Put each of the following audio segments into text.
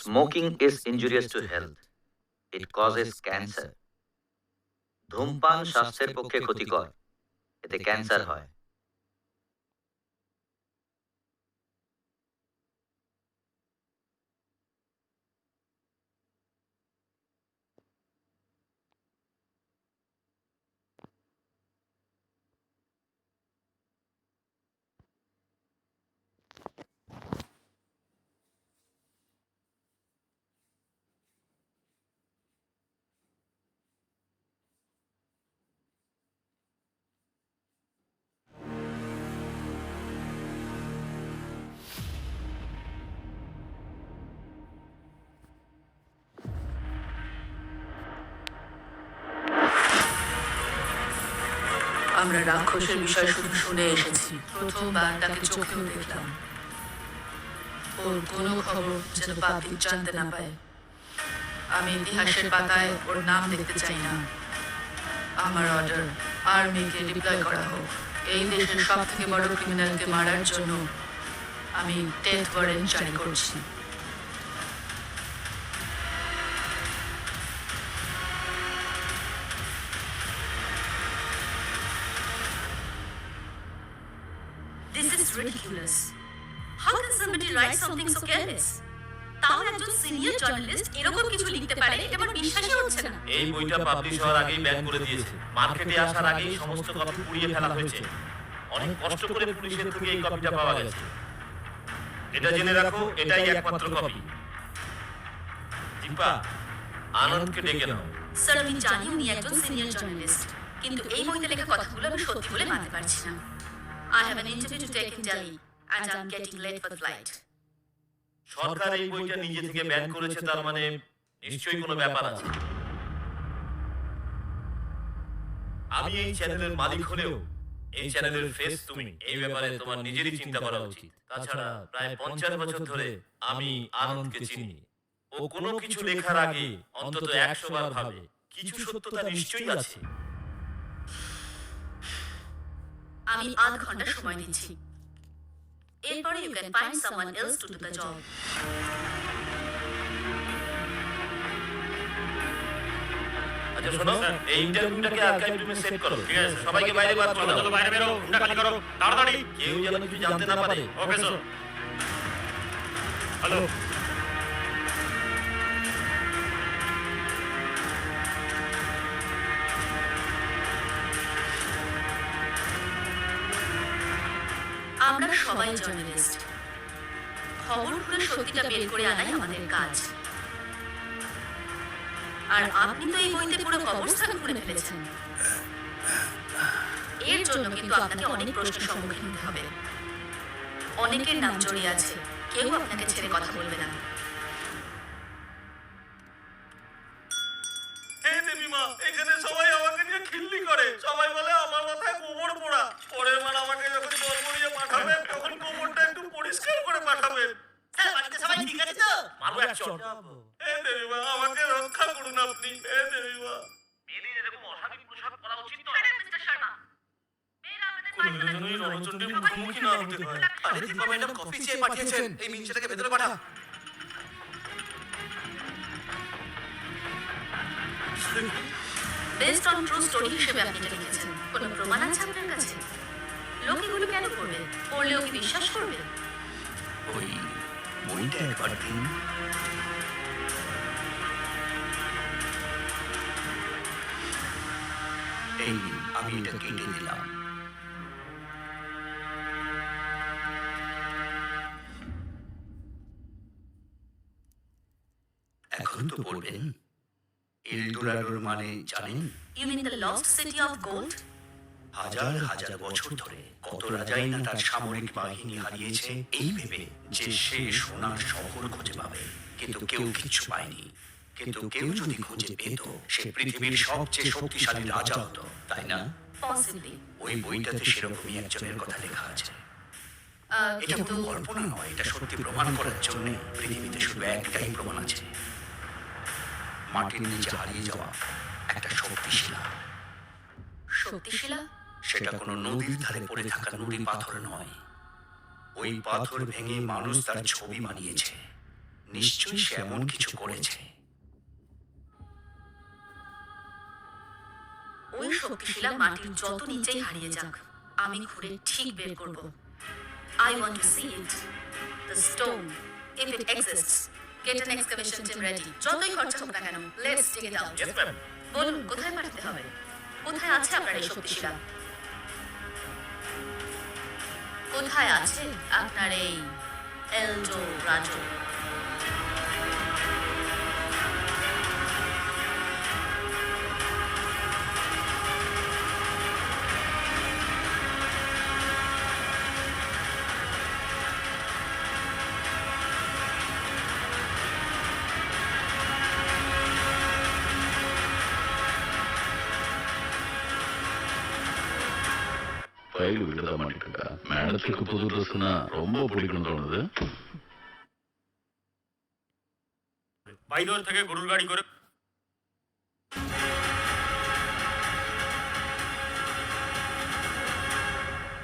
Smoking is injurious to health. It causes cancer. ধূমপান স্বাস্থ্যের পক্ষে ক্ষতিকর, এতে ক্যান্সার হয়। আমরা রাক্ষসের বিষয় শুধু শুনে এসেছি, প্রথমবার তাকে চোখেও দেখলাম। ওর কোনো খবর যেন পাবলিক জানতে না পায়। আমি ইতিহাসের পাতায় ওর নাম দেখতে চাই না। আমার অর্ডার, আর্মিকে ডিপ্লয় করা হোক। এই দেশের সব থেকে বড় ক্রিমিনালকে মারার জন্য আমি ডেথ ওয়ারেন্ট জারি করছি। This is ridiculous. How can somebody write something so careless? তাও একজন সিনিয়র জার্নালিস্ট এরকম কিছু লিখতে পারে, এটা আমার বিশ্বাসই হচ্ছে না। এই বইটা পাবলিশ হওয়ার আগেই ব্যান করে দিয়েছে। মার্কেটে আসার আগেই সমস্ত কপি পুড়িয়ে ফেলা হয়েছে। অনেক কষ্ট করে পুলিশের থেকে এই কপিটা পাওয়া গেছে। এটা জেনে রাখো, এটাই একমাত্র কপি। দীপা, আনন্দকে ডেকে নাও। স্যার, আমি জানি উনি একজন সিনিয়র জার্নালিস্ট, কিন্তু এই বইতে লেখা কথাগুলো আমি সত্যি বলে মানতে পারছি না। I have an interview to take in Delhi and I'm getting late for the flight. সরকার এই বইটা নিজে থেকে ব্যান করেছে, তার মানে নিশ্চয়ই কোনো ব্যাপার আছে। আমি এই চ্যানেলের মালিক হলেও এই চ্যানেলের ফেস তুমি। এই ব্যাপারে তোমার নিজেরই চিন্তা করা উচিত। তাছাড়া প্রায় 50 বছর ধরে আমি আনন্দকে চিনি। ও কোনো কিছু লেখার আগে অন্তত 100 বার ভাবে কিছু সত্যতা নিশ্চয়ই আছে। আমি 8 ঘন্টা সময় দিচ্ছি। এরপরে you can find someone else to do the job. আচ্ছা শোনো, এই ইন্টারভিউটাকে আর্কাইভ রুমে সেট করো। ঠিক আছে, সবাইকে বাইরে বার করে দাও। বাইরে বেরো, গুন্ডা খালি করো, তাড়াতাড়ি। কেউ যেন কিছু জানতে না পারে। Okay sir. হ্যালো। আমরা সবাই জার্নালিস্ট। খবর খুলে সত্যিটা বের করে আনাই আমাদের কাজ। আর আপনি তো এই বইতে পুরো কবরস্থান করে ফেলেছেন। এর জন্য কিন্তু আপনাকে অনেক প্রশ্নের সম্মুখীন হতে হবে। অনেকের নাম জড়িয়ে আছে, কেউ আপনাকে ছেড়ে কথা বলবে না। হে দেবী মা, এখানে সবাই আমাকে নিয়ে খিল্লি করে। সবাই বলে আমার মাথায় গোবর পোড়া। পরের বার আমাকে যখন জল মরিয়ে পাঠাবেন, তখন গোবরটা একটু পরিষ্কার করে পাঠাবেন। স্যার, বাড়িতে সবাই ঠিক আছে তো? মারো এক চড়। হে দেবী মা, আমাকে রক্ষা করুন আপনি। হে দেবী মা। মেয়েদের এরকম অস্বাভাবিক পোশাক পরা উচিত নয়। মিস্টার শর্মা, মেয়েরা আমাদের কোনোদিনই রণচণ্ডীর মুখোমুখি না হতে হয়। আরে দীপা ম্যাডাম কফি চেয়ে পাঠিয়েছেন। এই মিনিটটাকে ভেতরে পাঠা। বেসড অন ট্রু স্টোরি হিসেবে আপনি এটা লিখেছেন। কোনো প্রমাণ আছে আপনার কাছে? লোক এগুলো কেন করবে? পড়লেও কি বিশ্বাস করবে? ওই বইটা একবার দিন। এই নিন, আমি এটা কেটে দিলাম। এখন তো পড়বেন। এলডোরাডোর মানে জানেন? You mean the lost city of gold? হাজার হাজার বছর ধরে কত রাজাই না তার সামরিক বাহিনী হারিয়েছে এই ভেবে যে সে সোনার শহর খুঁজে পাবে, কিন্তু কেউ কিচ্ছু পায়নি। কিন্তু কেউ যদি খুঁজে পেত, সে পৃথিবীর সবচেয়ে শক্তিশালী রাজা হতো, তাই না? Possibly. ওই বইটাতে সেরকমই একজনের কথা লেখা আছে। এটা কিন্তু কোনো কল্পনা নয়, এটা সত্যি প্রমাণ করার জন্য পৃথিবীতে শুধু একটাই প্রমাণ আছে। মাটির নিচে হারিয়ে যাওয়া একটা শক্তিশিলা। শক্তিশিলা? সেটা কোনো নদীর ধারে পড়ে থাকা নুড়ি পাথর নয়। ওই পাথর ভেঙে মানুষ তার ছবি বানিয়েছে। নিশ্চয়ই সে এমন কিছু করেছে। ওই শক্তিশিলা মাটির যত নিচেই হারিয়ে যাক, আমি খুঁড়ে ঠিক বের করব। I want to see it. The stone, if it exists. Get an excavation team ready. যতই খরচা হোক না কেন, let's dig it out. Yes, ma'am. বলুন, কোথায় পাঠাতে হবে? কোথায় আছে আপনার এই শক্তিশিলা? কোথায় আছে আপনার এই এলডো রাজো? ஃபைல் விடுதா மாட்டிருக்கா மேடத்துக்கு புது ட்ரெஸ்னா ரொம்ப பிடிக்கும் தோணுது. বাইদর থেকে গরুর গাড়ি করে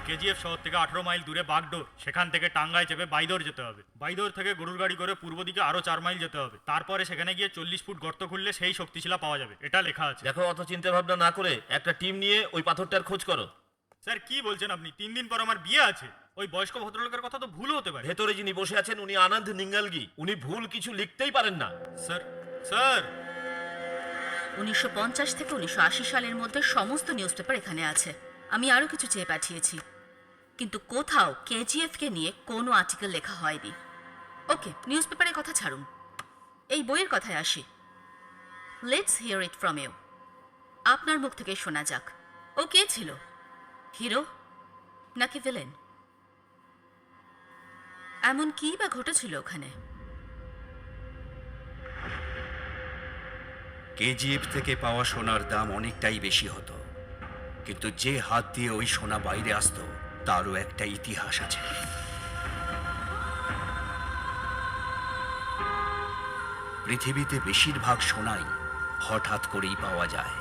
কেজিএফ শহর থেকে 18 মাইল দূরে বাগডোর, সেখান থেকে টাঙ্গায় চেপে বাইদর যেতে হবে। বাইদর থেকে গরুর গাড়ি করে পূর্ব দিকে আরো 4 মাইল যেতে হবে। তারপরে সেখানে গিয়ে 40 ফুট গর্ত খুললে সেই শক্তিশিলা পাওয়া যাবে, এটা লেখা আছে। দেখো, অত চিন্তা ভাবনা না করে একটা টিম নিয়ে ওই পাথরটার খোঁজ করো। স্যার কি বলছেন আপনি? 3 দিন পর আমার বিয়ে আছে। ওই বয়স্ক ভদ্রলোকের কথা তো ভুল হতে পারে। ভেতরে যিনি বসে আছেন উনি আনন্দ নিঙ্গালগি, উনি ভুল কিছু লিখতেই পারেন না। স্যার স্যার 1950 থেকে 1980 সালের মধ্যে সমস্ত নিউজ পেপার এখানে আছে। আমি আরো কিছু চেয়ে পাঠিয়েছি, কিন্তু কোথাও কেজিএফ কে নিয়ে কোনো আর্টিকেল লেখা হয়নি। ওকে, নিউজ পেপারের কথা ছাড়ুন, এই বইয়ের কথায় আসি। Let's hear it from you. আপনার মুখ থেকে শোনা যাক, ও কে ছিল? হিরো নাকি ভিলেন? এমন কি বা ঘটেছিল ওখানে? কেজিএফ থেকে পাওয়া সোনার দাম অনেকটাই বেশি হতো, কিন্তু যে হাত দিয়ে ওই সোনা বাইরে আসতো তারও একটা ইতিহাস আছে। পৃথিবীতে বেশিরভাগ সোনাই হঠাৎ করেই পাওয়া যায়।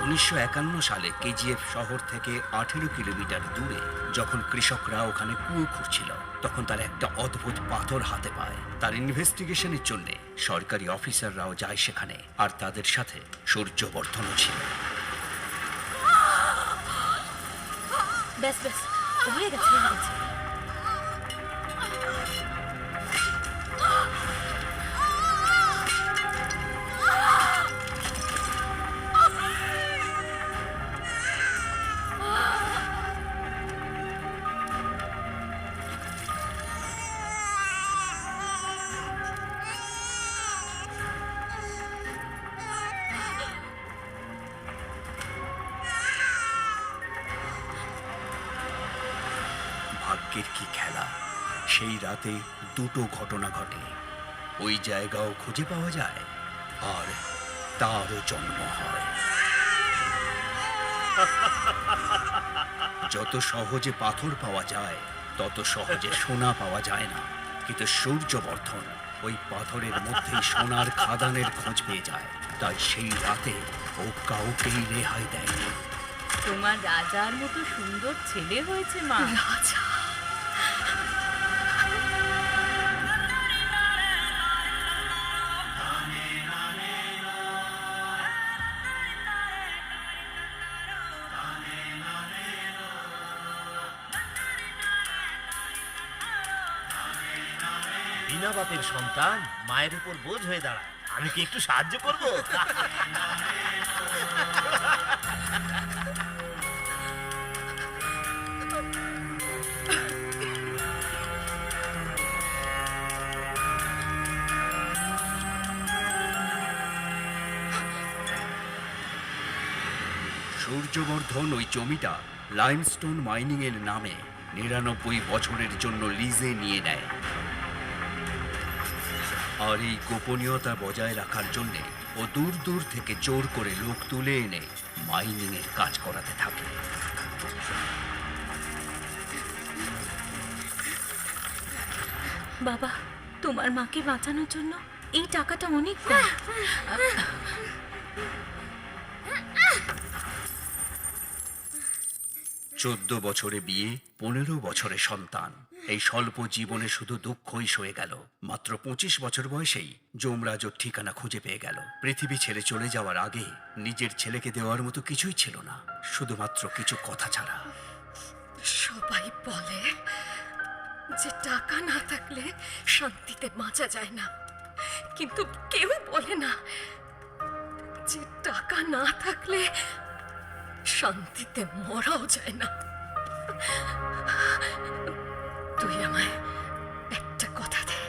1951 সালে কেজিএফ শহর থেকে 18 কিলোমিটার দূরে যখন কৃষকরা ওখানে কুয়ো খুঁড়ছিল, তখন তারা একটা অদ্ভুত পাথর হাতে পায়। তার ইনভেস্টিগেশনের জন্য সরকারি অফিসাররাও যায় সেখানে, আর তাদের সাথে সূর্যবর্ধনও ছিল। ব্যাস ব্যাস, হয়ে গেছে হয়ে গেছে। ভাগ্যের কি খেলা, সেই রাতে দুটো ঘটনা ঘটে। ওই জায়গাও খুঁজে পাওয়া যায়, আর তারও জন্ম হয়। যত সহজে পাথর পাওয়া যায় তত সহজে সোনা পাওয়া যায় না, কিন্তু সূর্যবর্ধন ওই পাথরের মধ্যেই সোনার খাদানের খোঁজ পেয়ে যায়। তাই সেই রাতে ও কাউকেই রেহাই দেয়নি। তোমার রাজার মতো সুন্দর ছেলে হয়েছে মা। রাজা? বিনা বাপের সন্তান মায়ের উপর বোঝ হয়ে দাঁড়ায়, আমি কি একটু সাহায্য করব? সূর্যবর্ধন ওই জমিটা লাইমস্টোন মাইনিং এর নামে 99 বছরের জন্য লিজে নিয়ে নেয়, আর এই গোপনীয়তা বজায় রাখার জন্যে ও দূর দূর থেকে জোর করে লোক তুলে এনে মাইনিং এর কাজ করাতে থাকে। বাবা, তোমার মাকে বাঁচানোর জন্য এই টাকাটা অনেক কম। 14 বছরে বিয়ে, 15 বছরে সন্তান। এই স্বল্প জীবনে শুধু দুঃখই সয়ে গেল। মাত্র 25 বছর বয়সেই যমরাজ ওর ঠিকানা খুঁজে পেয়ে গেল। পৃথিবী ছেড়ে চলে যাওয়ার আগে নিজের ছেলেকে দেওয়ার মতো কিছুই ছিল না, শুধুমাত্র কিছু কথা ছাড়া। সবাই বলে যে টাকা না থাকলে শান্তিতে বাঁচা যায় না, কিন্তু কেউ বলে না যে টাকা না থাকলে শান্তিতে মরাও যায় না। তুই আমায় একটা কথা দে,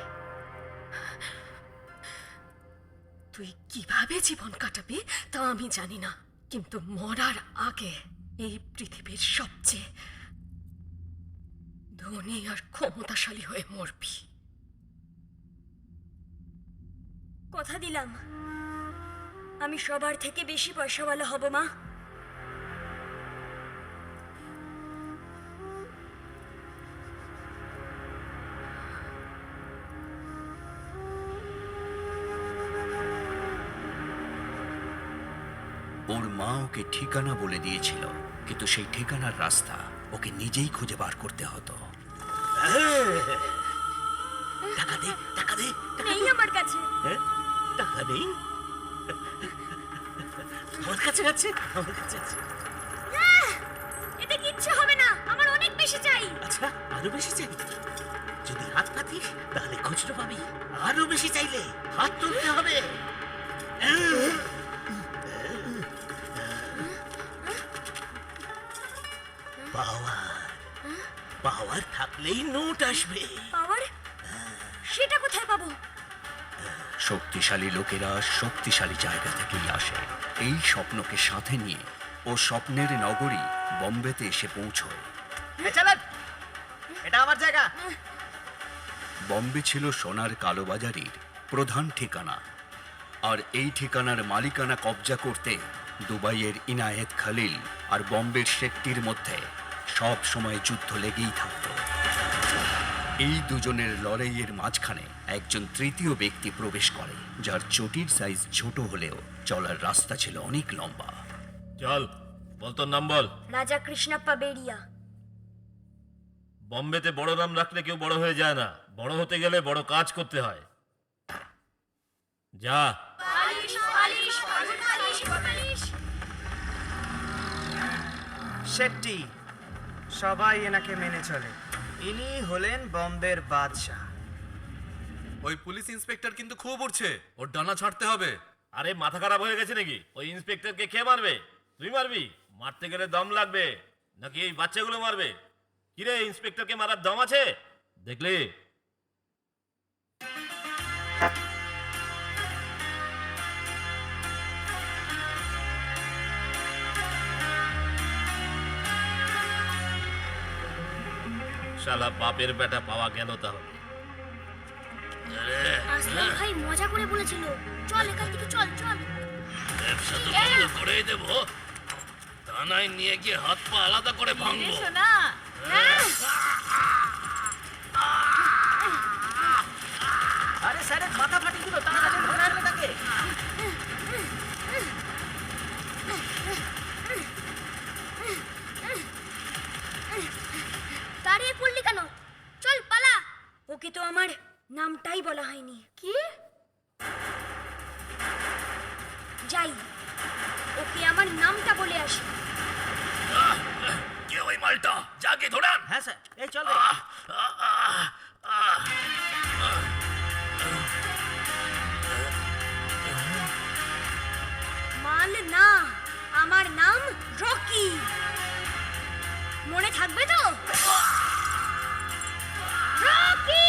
তুই কিভাবে জীবন কাটাবি তা আমি জানি না, কিন্তু মরার আগে এই পৃথিবীর সবচেয়ে ধনী আর ক্ষমতাশালী হয়ে মরবি। কথা দিলাম আমি সবার থেকে বেশি পয়সাওয়ালা হব মা। ওর মা ওকে ঠিকানা বলে দিয়েছিল, কিন্তু সেই ঠিকানার রাস্তা ওকে নিজেই খুঁজে বার করতে হতো। টাকা দে, টাকা দে, নেই আমার কাছে। টাকা নেই। আমার কাছে আছে, আমার কাছে আছে। এতে কিচ্ছু হবে না, আমার অনেক বেশি চাই। আচ্ছা, আরো বেশি চাই? যদি হাত পাতিস তাহলে খুচরো পাবি, আরো বেশি চাইলে হাত তুলতে হবে। পাওয়ার থাকলেই নোট আসবে। পাওয়ার? সেটা কোথায় পাবো? শক্তিশালী লোকেরা শক্তিশালী জায়গা থেকেই আসে। এই স্বপ্নকে সাথে নিয়ে ও স্বপ্নের নগরী বম্বেতে এসে পৌঁছয়। এটা আমার জায়গা। বম্বে ছিল সোনার কালোবাজারির প্রধান ঠিকানা, আর এই ঠিকানার মালিকানা কবজা করতে দুবাইয়ের ইনায়েত খালিল আর বম্বের শেখটির মধ্যে সব সময় যুদ্ধ লেগেই থাকত। এই দুজনের লড়াইয়ের মাঝখানে একজন তৃতীয় ব্যক্তি প্রবেশ করে, যার চটির সাইজ ছোট হলেও চলার রাস্তা ছিল অনেক লম্বা। চল, বল তোর নাম বল। রাজা কৃষ্ণাপ্পা বেরিয়া। বম্বেতে বড় নাম রাখলে কেউ বড় হয়ে যায় না, বড় হতে গেলে বড় কাজ করতে হয়। যা। শেট্টি, সবাই এনাকে মেনে চলে। ইনি হলেন বম্বের বাদশাহ। ওই পুলিশ ইন্সপেক্টর কিন্তু খুব উঠছে, ওর ডানা ছাড়তে হবে। আরে মাথা খারাপ হয়ে গেছে নাকি? ওই ইন্সপেক্টরকে কে মারবে? তুই মারবি? মারতে গেলে দম লাগবে, নাকি এই বাচ্চাগুলো মারবে? কিরে, ইন্সপেক্টরকে মারার দম আছে? দেখলি? শালা বাপের বেটা পাওয়া গেল তাহলে। আসলাম ভাই মজা করে বলেছিল, চল এখান থেকে চল চল। ব্যবসা তো বন্ধ করেই দেবো, থানায় নিয়ে গিয়ে হাত পা আলাদা করে ভাঙবো। না আরে স্যারের মাথা ফাটিয়ে দিল, তাড়াতাড়ি ধরে আনবে তাকে। দাঁড়িয়ে পড়লি কেন? চল পালা। ওকে তো আমার নামটাই বলা হয়নি। কি? যাই, ওকে আমার নামটা বলে আসি। কে ওই মালটা? যাকে ধরান। হ্যাঁ স্যার, এই চল। মাল না, আমার নাম রকি। মনে থাকবে তো? রকি!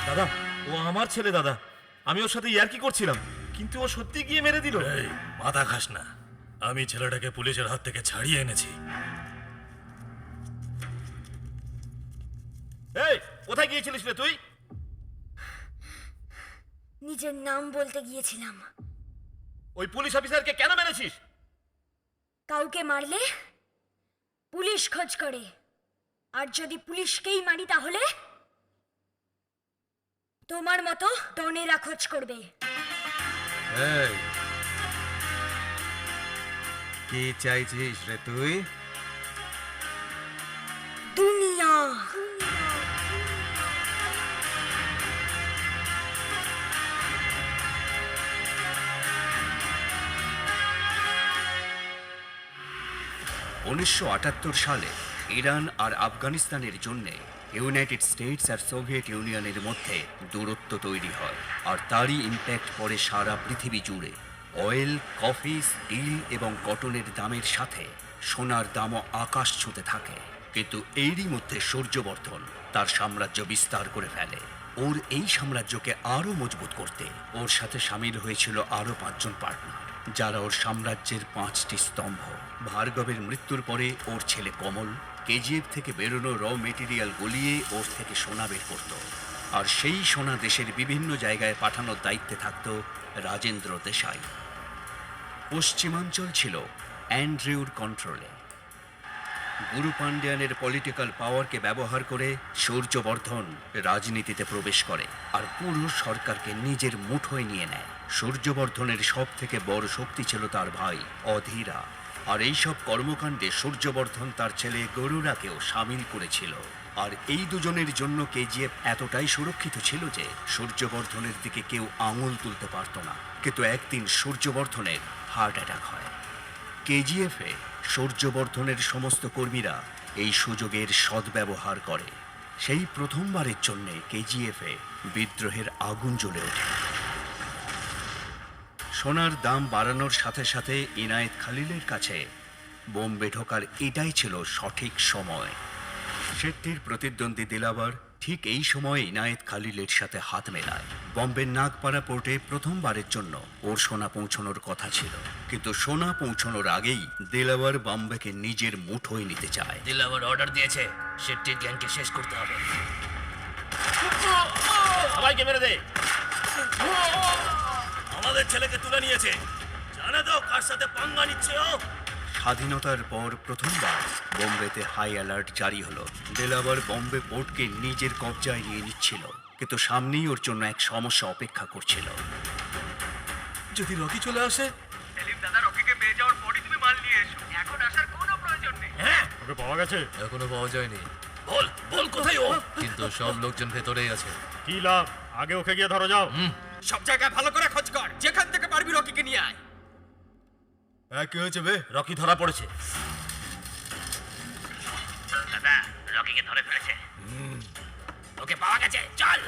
দাদা, ও আমার ছেলে দাদা। আমি ওর সাথে ইয়ার্কি করছিলাম, কিন্তু ও সত্যি গিয়ে মেরে দিল। মাথা খাস না, আমি ছেলেটাকে পুলিশের হাত থেকে ছাড়িয়ে এনেছি। এই, কোথায় গিয়েছিলিস রে তুই? নিজের নাম বলতে গিয়েছিলাম। ওই পুলিশ অফিসারকে কেন মেরেছিস? কাউকে মারলে পুলিশ খোঁজ করে, আর যদি পুলিশকেই মারি তাহলে তোমার মতো ডনেরা খোঁজ করবে। এই, কি চাইছিস রে তুই? 1978 সালে ইরান আর আফগানিস্তানের জন্য ইউনাইটেড স্টেটস আর সোভিয়েত ইউনিয়নের মধ্যে দূরত্ব তৈরি হয়, আর তারই ইম্প্যাক্ট পড়ে সারা পৃথিবী জুড়ে। অয়েল, কফি, স্টিল এবং কটনের দামের সাথে সোনার দামও আকাশ ছুঁতে থাকে। কিন্তু এরই মধ্যে সূর্যবর্ধন তার সাম্রাজ্য বিস্তার করে ফেলে। ওর এই সাম্রাজ্যকে আরও মজবুত করতে ওর সাথে সামিল হয়েছিল আরও 5 জন পার্টনার, যারা ওর সাম্রাজ্যের 5টি স্তম্ভ। ভার্গবের মৃত্যুর পরে ওর ছেলে কমল কেজিএফ থেকে বেরোনো র মেটেরিয়াল গলিয়ে ওর থেকে সোনা বের করত, আর সেই সোনা দেশের বিভিন্ন জায়গায় পাঠানোর দায়িত্বে থাকত রাজেন্দ্র দেশাই। পশ্চিমাঞ্চল ছিল অ্যান্ড্রিউর কন্ট্রোলে। গুরু পান্ডিয়ানের পলিটিক্যাল পাওয়ারকে ব্যবহার করে সূর্যবর্ধন রাজনীতিতে প্রবেশ করে আর পুরো সরকারকে নিজের মুঠোয় নিয়ে নেয়। সূর্যবর্ধনের সব থেকে বড় শক্তি ছিল তার ভাই অধীরা, আর এইসব কর্মকাণ্ডে সূর্যবর্ধন তার ছেলে গরুরাকেও সামিল করেছিল। আর এই দুজনের জন্য কেজিএফ এতটাই সুরক্ষিত ছিল যে সূর্যবর্ধনের দিকে কেউ আঙুল তুলতে পারত না। কিন্তু একদিন সূর্যবর্ধনের হার্ট অ্যাটাক হয়। কেজিএফে সূর্যবর্ধনের সমস্ত কর্মীরা এই সুযোগের সদ্ব্যবহার করে। সেই প্রথমবারের জন্যে কেজিএফে বিদ্রোহের আগুন জ্বলে ওঠে। সোনার দাম বাড়ানোর সাথে সাথে ইনায়েত খালিলের কাছে বোম্বে ঢোকার এটাই ছিল সঠিক সময়। শেট্টির প্রতিদ্বন্দ্বী দিলাবার ঠিক এই সময়ে ইনায়েত খালিলের সাথে হাত মেলায়। বম্বের নাগপাড়া পোর্টে প্রথমবারের জন্য ওর সোনা পৌঁছানোর কথা ছিল, কিন্তু সোনা পৌঁছানোর আগেই দিলাবার বম্বেকে নিজের মুঠোয় নিতে চায়। দিলাবার অর্ডার দিয়েছে শেট্টির গ্যাংকে শেষ করতে হবে। সবাইকে মেরে দে। আমাদের ছেলেকে তুলে নিয়েছে, জানে তো কার সাথে পাঙ্গা নিচ্ছে ও। স্বাধীনতার পর প্রথমবার বোম্বেতে হাই অ্যালার্ট জারি হলো। দিলাবার বম্বে পোর্টকে নিজের কবজায় নিয়ে নিচ্ছিল, কিন্তু সামনেই ওর জন্য এক সমস্যা অপেক্ষা করছিল। যদি রকি চলে আসে? হ্যাঁ, ওকে পাওয়া গেছে? এখনো পাওয়া যায়নি। বল বল কোথায় ও? কিন্তু সব লোকজন ভেতরেই আছে। কি লাভ, আগে ওকে গিয়ে ধরো যাও। সব জায়গায় ভালো করে খোঁজ কর, যেখান থেকে পারবি রকিকে নিয়ে আয়। কি হয়েছে বে? রকি ধরা পড়েছে। দাদা, রকিকে ধরে ফেলেছে। ওকে পাওয়া গেছে, চল।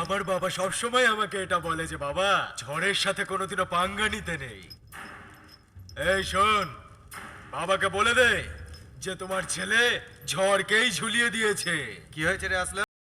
আমার বাবা সবসময় আমাকে এটা বলে যে বাবা, ঝড়ের সাথে কোনোদিনও পাঙ্গা নিতে নেই। এই শোন, বাবাকে বলে দে যে তোমার ছেলে ঝড়কেই ঝুলিয়ে দিয়েছে। কি হয়েছে রে আসলাম?